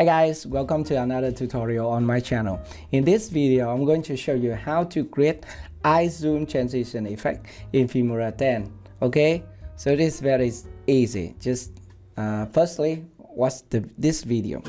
Hi guys, welcome to another tutorial on my channel. In this video, I'm going to show you how to create eye zoom transition effect in Filmora 10. Okay, so this is very easy. Just firstly, watch this video.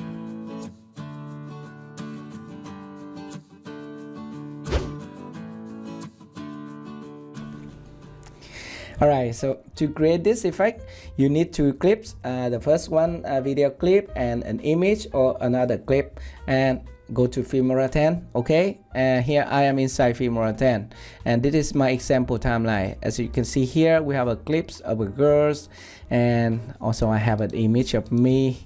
Alright, so to create this effect, you need two clips. The first one, a video clip and an image or another clip, and go to Filmora 10. Okay, here I am inside Filmora 10, and this is my example timeline. As you can see here, we have a clips of a girls, and also I have an image of me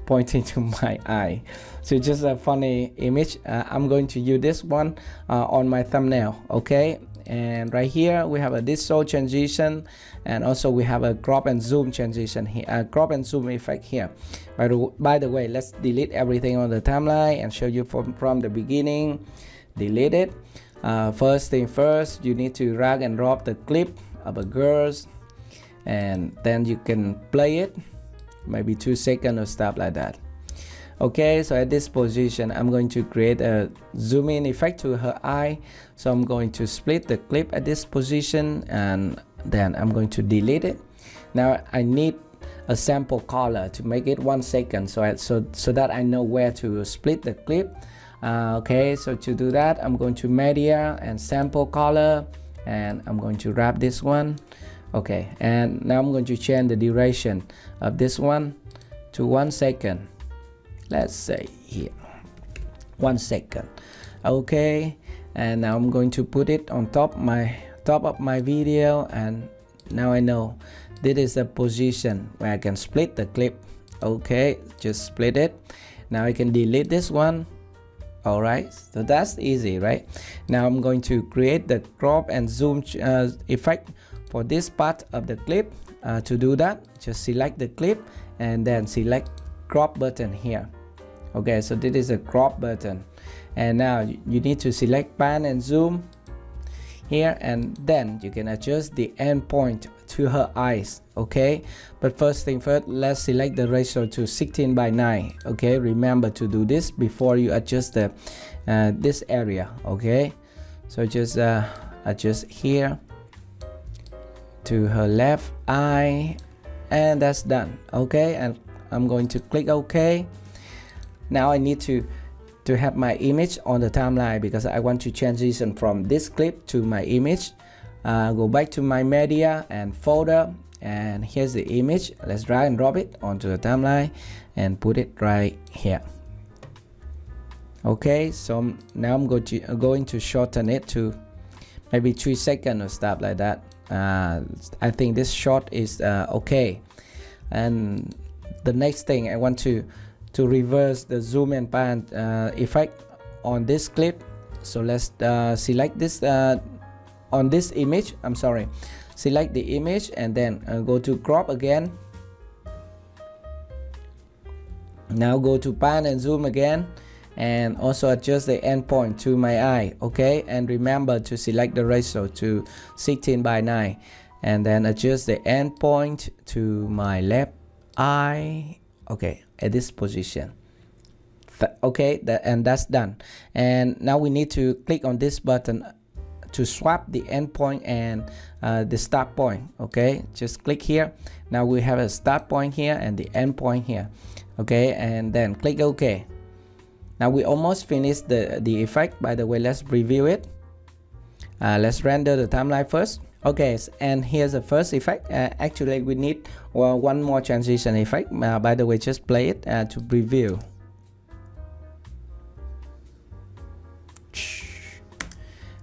pointing to my eye. So just a funny image. I'm going to use this one on my thumbnail. Okay, and right here we have a distort transition, and also we have a crop and zoom transition here, crop and zoom effect here. By the way, let's delete everything on the timeline and show you from the beginning. Delete it. First thing first, you need to drag and drop the clip of a girls, and then you can play it maybe 2 seconds or stuff like that. Okay, so at this position I'm going to create a zoom in effect to her eye. So I'm going to split the clip at this position, and then I'm going to delete it. Now I need a sample color to make it 1 second, so that I know where to split the clip. Okay, so to do that, I'm going to media and sample color, and I'm going to wrap this one. Okay, and now I'm going to change the duration of this one to 1 second. Let's say here 1 second. Okay, and now I'm going to put it on top of my video, and now I know this is a position where I can split the clip. Okay, just split it. Now I can delete this one. All right, so that's easy, right? Now I'm going to create the crop and zoom effect for this part of the clip. To do that, just select the clip and then select crop button here. Okay, so this is a crop button, and now you need to select pan and zoom here, and then you can adjust the end point to her eyes. Okay, but first thing first, let's select the ratio to 16:9. Okay, remember to do this before you adjust the this area. Okay, so just adjust here to her left eye, and that's done. Okay, and I'm going to click OK. Now I need to have my image on the timeline because I want to transition from this clip to my image. Go back to my media and folder, and here's the image. Let's drag and drop it onto the timeline and put it right here. Okay, so now I'm going to shorten it to maybe 3 seconds or stuff like that. I think this short is okay. And the next thing, I want to reverse the zoom and pan effect on this clip. So let's select this on this image. I'm sorry, select the image and then go to crop again. Now go to pan and zoom again, and also adjust the endpoint to my eye. Okay, and remember to select the ratio to 16:9, and then adjust the endpoint to my left eye. Okay, at this position. Okay, and that's done. And now we need to click on this button to swap the endpoint and the start point. Okay, just click here. Now we have a start point here and the end point here. Okay, and then click OK. Now we almost finished the effect. By the way, let's preview it. Let's render the timeline first. Okay, and here's the first effect. Actually we need one more transition effect. By the way, just play it to preview.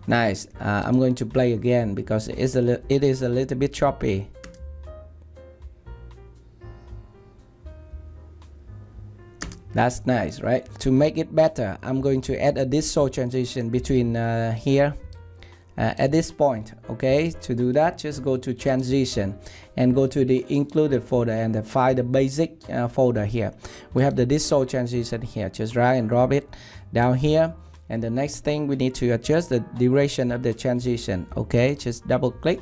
Nice. I'm going to play again because it is a little bit choppy. That's nice, right? To make it better, I'm going to add a distort transition between here at this point. Okay, to do that, just go to transition and go to the included folder and find the basic folder here. We have the distort transition here. Just drag and drop it down here, and the next thing we need to adjust the duration of the transition. Okay, just double click,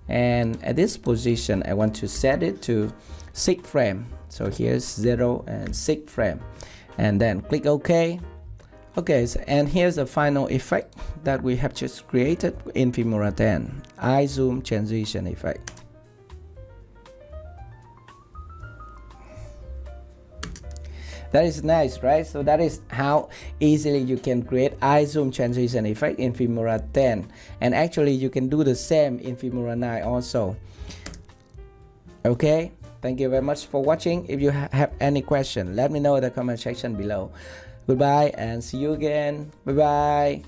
and at this position I want to set it to 6 frames. So here's 0 and 6 frames, and then click OK. Okay, so, and here's the final effect that we have just created in Filmora 10, eye zoom transition effect. That is nice, right? So that is how easily you can create eye zoom transition effect in Filmora 10, and actually you can do the same in Filmora 9 also. Okay, thank you very much for watching. If you have any question, let me know in the comment section below. Goodbye and see you again. Bye bye.